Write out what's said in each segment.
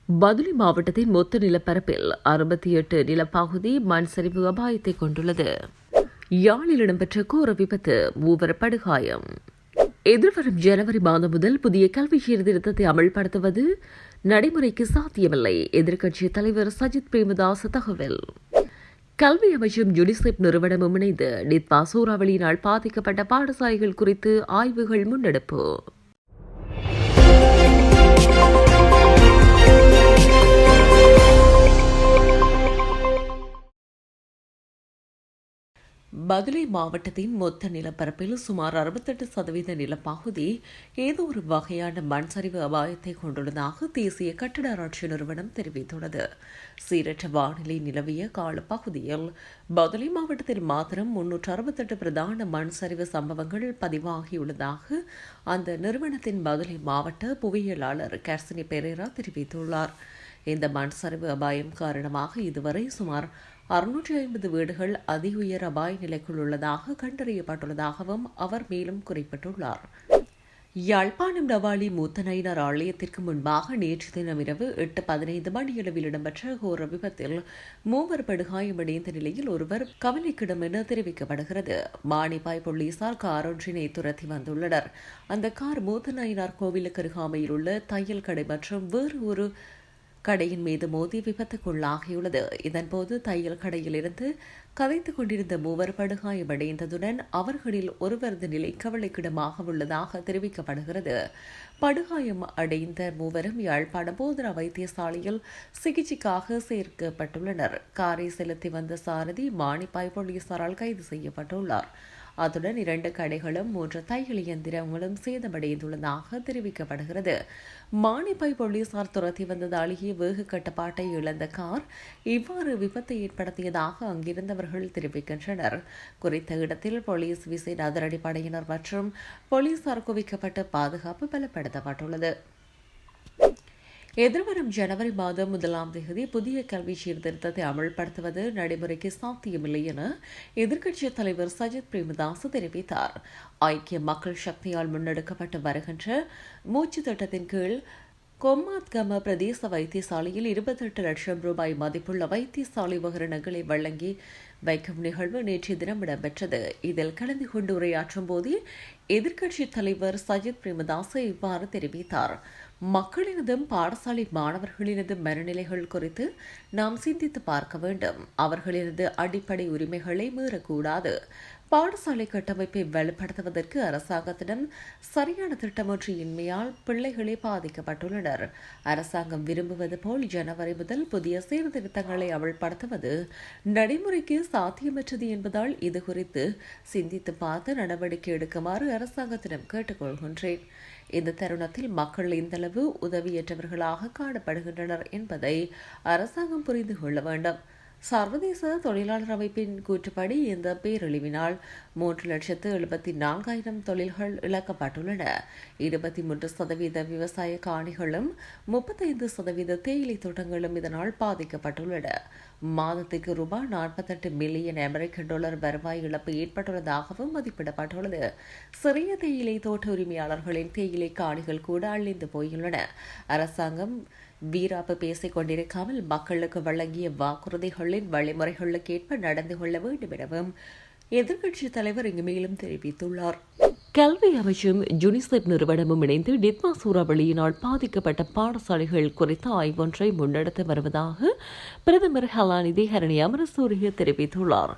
பதுளை மாவட்டத்தின் மொத்த நிலப்பரப்பில் 68 நிலப்பகுதி மண் சரிவு அபாயத்தை கொண்டுள்ளது. யாழில் இடம்பெற்ற கோர விபத்து, 3 படுகாயம். எதிர்வரும் ஜனவரி மாதம் முதல் புதிய கல்வி சீர்திருத்தத்தை அமல்படுத்துவது நடைமுறைக்கு சாத்தியமில்லை. எதிர்க்கட்சித் தலைவர் சஜித் பிரேமதாச தகவல். கல்வி அமைச்சும் யுனிசெப் நிறுவனமும் இணைந்து நித்வா சூறாவளியினால் பாதிக்கப்பட்ட பாடசாலைகள் குறித்து ஆய்வுகள் முன்னெடுப்பு. பதுளை மாவட்டத்தின் மொத்த நிலப்பரப்பில் சுமார் 68% நிலப்பகுதி ஏதோ ஒரு வகையான மண் சரிவு அபாயத்தை கொண்டுள்ளதாக தேசிய கட்டடாராட்சி நிறுவனம் தெரிவித்துள்ளது. சீரற்ற வானிலை நிலவிய காலப்பகுதியில் பதுளை மாவட்டத்தில் மாத்திரம் 368 பிரதான மண் சரிவு சம்பவங்கள் பதிவாகியுள்ளதாக அந்த நிறுவனத்தின் பதுளை மாவட்ட புவியியலாளர் கர்சினி பெரேரா தெரிவித்துள்ளார். இந்த மண் சரிவு அபாயம் காரணமாக இதுவரை சுமார் 650 வீடுகள் அதி உயர் அபாய நிலைக்குள் உள்ளதாக கண்டறியப்பட்டுள்ளதாகவும் அவர் மேலும் குறிப்பிட்டுள்ளார். யாழ்ப்பாணம் டவாலி மூத்தநயினார் ஆலயத்திற்கு முன்பாக நேற்று தினம் இரவு 8:15 மணியளவில் இடம்பெற்ற கோர விபத்தில் 3 படுகாயமடைந்த நிலையில் ஒருவர் கவலைக்கிடம் என தெரிவிக்கப்படுகிறது. மானிப்பாய் போலீசார் கார் ஒன்றினை துரத்தி வந்துள்ளனர். அந்த கார் மூத்தநயினார் கோவிலுக்கு அருகாமையில் உள்ள தையல் கடை மற்றும் வேறு ஒரு கடையின் மீது மோதி விபத்துக்குள்ளாகியுள்ளது. இதன்போது தையல் கடையில் இருந்து கதைத்துக் கொண்டிருந்த 3 படுகாயமடைந்ததுடன் அவர்களில் ஒருவரது நிலை கவலைக்கிடமாக உள்ளதாக தெரிவிக்கப்படுகிறது. படுகாயம் அடைந்த 3 யாழ்ப்பாணம் போதனா வைத்தியசாலையில் சிகிச்சைக்காக சேர்க்கப்பட்டுள்ளனர். காரை செலுத்தி வந்த சாரதி மானிப்பாய் போலீசாரால் கைது செய்யப்பட்டுள்ளார். அத்துடன் 2 கடைகளும் 3 தையல் இயந்திரங்களும் சேதமடைந்துள்ளதாக தெரிவிக்கப்படுகிறது. மானிப்பாய் போலீசார் துரத்தி வந்ததாலேயே வேக கட்டுப்பாட்டை இழந்த கார் இவ்வாறு விபத்தை ஏற்படுத்தியதாக அங்கிருந்தவர்கள் தெரிவிக்கின்றனர். குறித்த இடத்தில் போலீஸ் விசேட அதிரடிப்படையினர் மற்றும் போலீசார் குவிக்கப்பட்டு பாதுகாப்பு பலப்படுத்தப்பட்டுள்ளது. எதிர்வரும் ஜனவரி மாதம் 1ஆம் தேதி புதிய கல்வி சீர்திருத்தத்தை அமல்படுத்துவது நடைமுறைக்கு சாத்தியமில்லை என எதிர்க்கட்சித் தலைவர் சஜித் பிரேமதாச தெரிவித்தார். ஐக்கிய மக்கள் சக்தியால் முன்னெடுக்கப்பட்டு வருகின்ற மூச்சு திட்டத்தின் கீழ் கொம்மாத்கம பிரதேச வைத்தியசாலையில் 28 லட்சம் ரூபாய் மதிப்புள்ள வைத்தியசாலை உபகரணங்களை வழங்கி வைக்கும் நிகழ்வு நேற்றைய தினம் இடம்பெற்றது. இதில் கலந்து கொண்டு உரையாற்றும் போது எதிர்க்கட்சித் தலைவர் சஜித் பிரேமதாச இவ்வாறு தெரிவித்தார். மக்களினதும் பாடசாலை மாணவர்களினதும் மனநிலைகள் குறித்து நாம் சிந்தித்து பார்க்க வேண்டும். அவர்களினது அடிப்படை உரிமைகளை மீறக்கூடாது. பாடசாலை கட்டமைப்பை வலுப்படுத்துவதற்கு அரசாங்கத்திடம் சரியான திட்டமொன்று இன்மையால் பிள்ளைகளே பாதிக்கப்பட்டுள்ளனர். அரசாங்கம் விரும்புவது போல் ஜனவரி முதல் புதிய சீர்திருத்தங்களை அமல்படுத்துவது நடைமுறைக்கு சாத்தியமற்றது என்பதால் இது குறித்து சிந்தித்து பார்த்து நடவடிக்கை எடுக்குமாறு அரசாங்கத்திடம் கேட்டுக்கொள்கின்றேன். இந்த தருணத்தில் மக்கள் இந்தளவு உதவியற்றவர்களாக காணப்படுகின்றனர் என்பதை அரசாங்கம் புரிந்து கொள்ள வேண்டும். சர்வதேச தொழிலாளர் அமைப்பின் கூற்றுப்படி இந்த பேரழிவினால் 3,74,000 தொழில்கள் இழக்கப்பட்டுள்ளன. 23% விவசாய காணிகளும் 35% தேயிலை தோட்டங்களும் இதனால் பாதிக்கப்பட்டுள்ளன. மாதத்திற்கு ரூபாய் 48 மில்லியன் அமெரிக்க டாலர் வருவாய் இழப்பு ஏற்பட்டுள்ளதாகவும் மதிப்பிடப்பட்டுள்ளது. சிறிய தேயிலை தோட்ட உரிமையாளர்களின் தேயிலை காணிகள் கூட அழிந்து போயுள்ளன. அரசாங்கம் வீராப்பு பேசிக் கொண்டிருக்காமல் மக்களுக்கு வழங்கிய வாக்குறுதிகளின் வழிமுறைகளுக்கேற்ப நடந்து கொள்ள வேண்டும் எனவும் எதிர்க்கட்சித் தலைவர் இங்கு மேலும் தெரிவித்துள்ளார். கல்வி அமைச்சும் யுனிசெப் நிறுவனமும் இணைந்து நித்வா சூறாவளியினால் பாதிக்கப்பட்ட பாடசாலைகள் குறித்த ஆய்வொன்றை முன்னெடுத்து வருவதாக பிரதமர் ஹலாநிதி ஹரணி அமரசூரிய தெரிவித்துள்ளார்.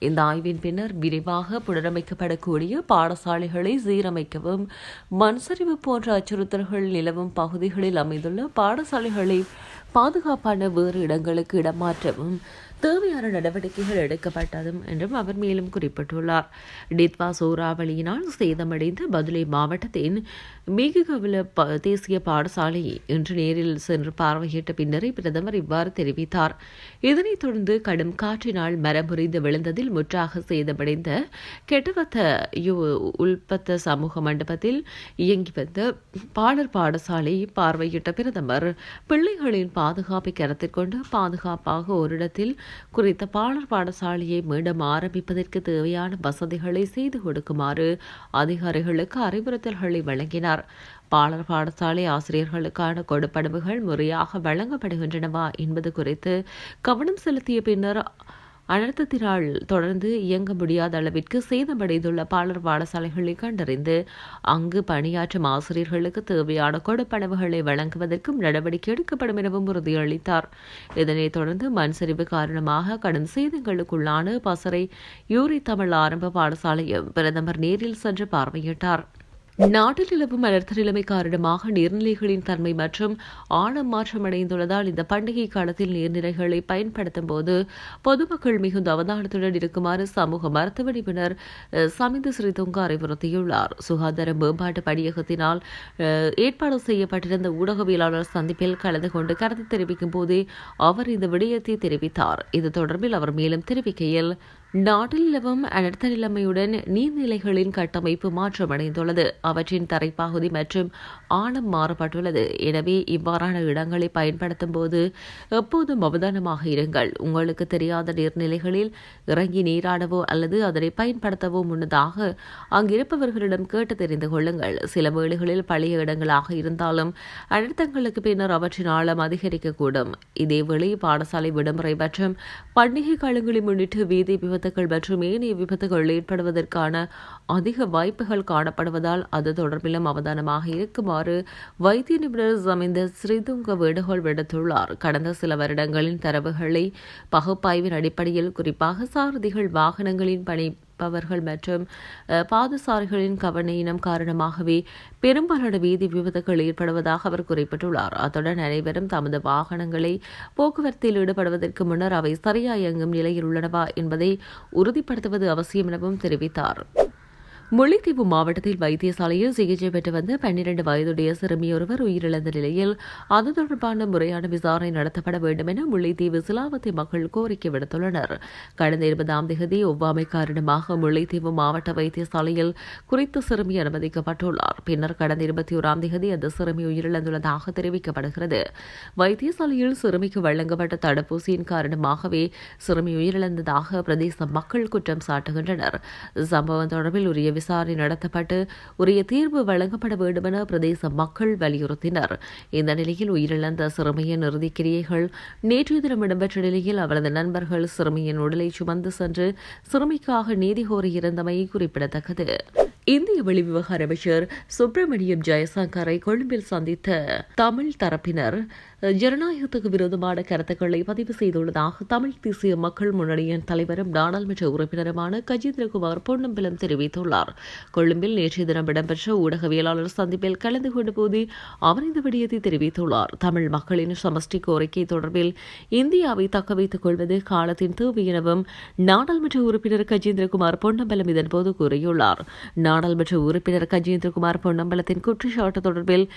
இந்த ஆய்வின் பின்னர் விரைவாக புனரமைக்கப்படக்கூடிய பாடசாலைகளை சீரமைக்கவும் மண் சரிவு போன்ற அச்சுறுத்தல்கள் நிலவும் பகுதிகளில் அமைந்துள்ள பாடசாலைகளை பாதுகாப்பான வேறு இடங்களுக்கு இடமாற்றவும் தேவையான நடவடிக்கைகள் எடுக்கப்பட்டதும் என்றும் அவர் மேலும் குறிப்பிட்டுள்ளார். நித்வா சூறாவளியினால் சேதமடைந்த பதுளை மாவட்டத்தின் மீககவில தேசிய பாடசாலையை இன்று நேரில் சென்று பார்வையிட்ட பின்னரே பிரதமர் இவ்வாறு தெரிவித்தார். இதனைத் தொடர்ந்து கடும் காற்றினால் மரம் முறிந்து விழுந்ததில் முற்றாக சேதமடைந்த கெட்டவத்த உள்பத்த சமூக மண்டபத்தில் இயங்கி வந்த பாடர் பாடசாலையை பார்வையிட்ட பிரதமர் பிள்ளைகளின் பாதுகாப்பை கருத்தில் கொண்டு பாதுகாப்பாக ஓரிடத்தில் குறித்த பாலர் பாடசாலையை மீண்டும் ஆரம்பிப்பதற்கு தேவையான வசதிகளை செய்து கொடுக்குமாறு அதிகாரிகளுக்கு அறிவுறுத்தல்களை வழங்கினார். பாலர் பாடசாலை ஆசிரியர்களுக்கான கொடுப்பனவுகள் முறையாக வழங்கப்படுகின்றனவா என்பது குறித்து கவனம் செலுத்திய பின்னர் அனர்த்தத்தினால் தொடர்ந்து இயங்க முடியாத அளவிற்கு சேதமடைந்துள்ள பாலர் பாடசாலைகளை கண்டறிந்து அங்கு பணியாற்றும் ஆசிரியர்களுக்கு தேவையான கொடுப்பனவுகளை வழங்குவதற்கும் நடவடிக்கை எடுக்கப்படும் எனவும் உறுதியளித்தார். இதனைத் தொடர்ந்து மண் சரிவு காரணமாக கடும் சேதங்களுக்குள்ளான பசறை யூரி தமிழ் ஆரம்ப பாடசாலையும் பிரதமர் நேரில் சென்று பார்வையிட்டார். நாட்டில் நிலவும் அனர்த்த நிலைமை காரணமாக நீர்நிலைகளின் தன்மை மற்றும் ஆழம் மாற்றமடைந்துள்ளதால் இந்த பண்டிகை காலத்தில் நீர்நிலைகளை பயன்படுத்தும் போது பொதுமக்கள் மிகுந்த அவதானத்துடன் இருக்குமாறு சமூக மருத்துவ நிபுணர் சமிந்த ஸ்ரீதுங்க அறிவுறுத்தியுள்ளார். சுகாதார மேம்பாட்டு பணியகத்தினால் ஏற்பாடு செய்யப்பட்டிருந்த ஊடகவியலாளர் சந்திப்பில் கலந்து கொண்டு கருத்து தெரிவிக்கும் போதே அவர் இந்த விடயத்தை தெரிவித்தார். இது தொடர்பில் அவர் மேலும் தெரிவிக்கையில், நாட்டில் நிலவும் அனர்த்த நிலைமையுடன் நீர்நிலைகளின் கட்டமைப்பு மாற்றமடைந்துள்ளது. அவற்றின் தரைப்பகுதி மற்றும் ஆழம் மாறுபட்டுள்ளது. எனவே இவ்வாறான இடங்களை பயன்படுத்தும் போது எப்போதும் அவதானமாக இருங்கள். உங்களுக்கு தெரியாத நீர்நிலைகளில் இறங்கி நீராடவோ அல்லது அதனை பயன்படுத்தவோ முன்னதாக அங்கிருப்பவர்களிடம் கேட்டு தெரிந்து கொள்ளுங்கள். சில வேளைகளில் பழைய இடங்களாக இருந்தாலும் அனர்த்தங்களுக்கு பின்னர் அவற்றின் ஆழம் அதிகரிக்கக்கூடும். இதேவேளை பாடசாலை விடுமுறை மற்றும் பண்டிகை காலங்களை முன்னிட்டு வீதி விபத்துகள் மற்றும் ஏனைய விபத்துகள் ஏற்படுவதற்கான அதிக வாய்ப்புகள் காணப்படுவதால் அது தொடர்பிலும் அவதானமாக இருக்குமாறு வைத்திய நிபுணர் சமிந்த ஸ்ரீதுங்க வேண்டுகோள் விடுத்துள்ளார். கடந்த சில வருடங்களின் தரவுகளை பகுப்பாய்வின் அடிப்படையில் குறிப்பாக சாரதிகள், வாகனங்களின் பணிப்பவர்கள் மற்றும் பாதசாரிகளின் கவனஈனம் காரணமாகவே பெரும்பாலான வீதி விபத்துகள் ஏற்படுவதாக அவர் குறிப்பிட்டுள்ளார். அத்துடன் அனைவரும் தமது வாகனங்களை போக்குவரத்தில் ஈடுபடுவதற்கு முன்னர் அவை சரியாக இயங்கும் நிலையில் உள்ளனவா என்பதை உறுதிப்படுத்துவது அவசியம் எனவும் தெரிவித்தார். முல்லைத்தீவு மாவட்டத்தில் வைத்தியசாலையில் சிகிச்சை பெற்று வந்த 12 வயதுடைய சிறுமியொருவர் உயிரிழந்த நிலையில் அது தொடர்பான முறையான விசாரணை நடத்தப்பட வேண்டும் என முல்லைத்தீவு சிலாவத்தை மக்கள் கோரிக்கை விடுத்துள்ளனர். கடந்த 20ஆம் தேதி ஒவ்வாமை காரணமாக முல்லைத்தீவு மாவட்ட வைத்தியசாலையில் குறித்த சிறுமி அனுமதிக்கப்பட்டுள்ளார். பின்னர் கடந்த 21ஆம் தேதி அந்த சிறுமி உயிரிழந்துள்ளதாக தெரிவிக்கப்படுகிறது. வைத்தியசாலையில் சிறுமிக்கு வழங்கப்பட்ட தடுப்பூசியின் காரணமாகவே சிறுமி உயிரிழந்ததாக பிரதேச மக்கள் குற்றம் சாட்டுகின்றனர். சம்பவம் தொடர்பில் உரிய விசாரணை நடத்தப்பட்டு உரிய தீர்வு வழங்கப்பட வேண்டும் என பிரதேச மக்கள் வலியுறுத்தினர். இந்த நிலையில் உயிரிழந்த சிறுமியின் இறுதிக்கிரியைகள் நேற்றைய தினம் இடம்பெற்ற நிலையில் அவரது நண்பர்கள் சிறுமியின் உடலை சுமந்து சென்று சிறுமிக்காக நீதி கோரியிருந்தமை குறிப்பிடத்தக்கது. இந்திய வெளிவிவகார அமைச்சர் சுப்பிரமணியம் ஜெயசங்கரை கொழும்பில் சந்தித்த தமிழ் தரப்பினர் ஜனநாயகத்துக்கு விரோதமான கருத்துக்களை பதிவு செய்துள்ளதாக தமிழ் தேசிய மக்கள் முன்னணியின் தலைவரும் நாடாளுமன்ற உறுப்பினருமான கஜேந்திரகுமார் பொன்னம்பலம் தெரிவித்துள்ளார். கொழும்பில் நேற்றைய தினம் இடம்பெற்ற ஊடகவியலாளர் சந்திப்பில் கலந்து கொண்ட போது அவர் இந்த விடயத்தை தெரிவித்துள்ளார். தமிழ் மக்களின் சமஷ்டி கோரிக்கை தொடர்பில் இந்தியாவை தக்கவைத்துக் கொள்வது காலத்தின் தேவை எனவும் நாடாளுமன்ற உறுப்பினர் கஜேந்திரகுமார் பொன்னம்பலம் இதன்போது கூறியுள்ளார். நாடாளுமன்ற உறுப்பினர் கஜேந்திரகுமார் பொன்னம்பலத்தின் குற்றச்சாட்டு தொடர்பில்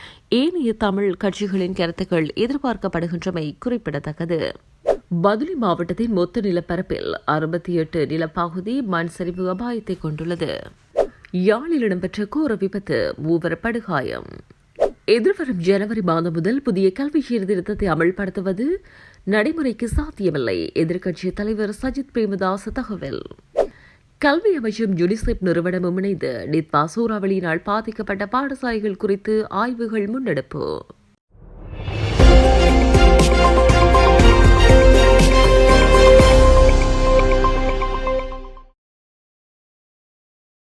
ஏனைய தமிழ் கட்சிகளின் கருத்துக்கள் எதிர்பார்க்கப்படுகின்றமை குறிப்பிடத்தக்கது. பதுளை மாவட்டத்தின் மொத்த நிலப்பரப்பில் 68 நிலப்பகுதி மண் சரிவு அபாயத்தை கொண்டுள்ளது. யாழில் இடம்பெற்ற கோர விபத்து, 3 படுகாயம். எதிர்வரும் ஜனவரி மாதம் முதல் புதிய கல்வி சீர்திருத்தத்தை அமல்படுத்துவது நடைமுறைக்கு சாத்தியமில்லை. எதிர்க்கட்சி தலைவர் சஜித் பிரேமதாச தகவல். கல்வி அமைச்சும் யுனிசெப் நிறுவனமும் இணைந்து நித்வா சூறாவளியினால் பாதிக்கப்பட்ட பாடசாலைகள் குறித்து ஆய்வுகள் முன்னெடுப்பு.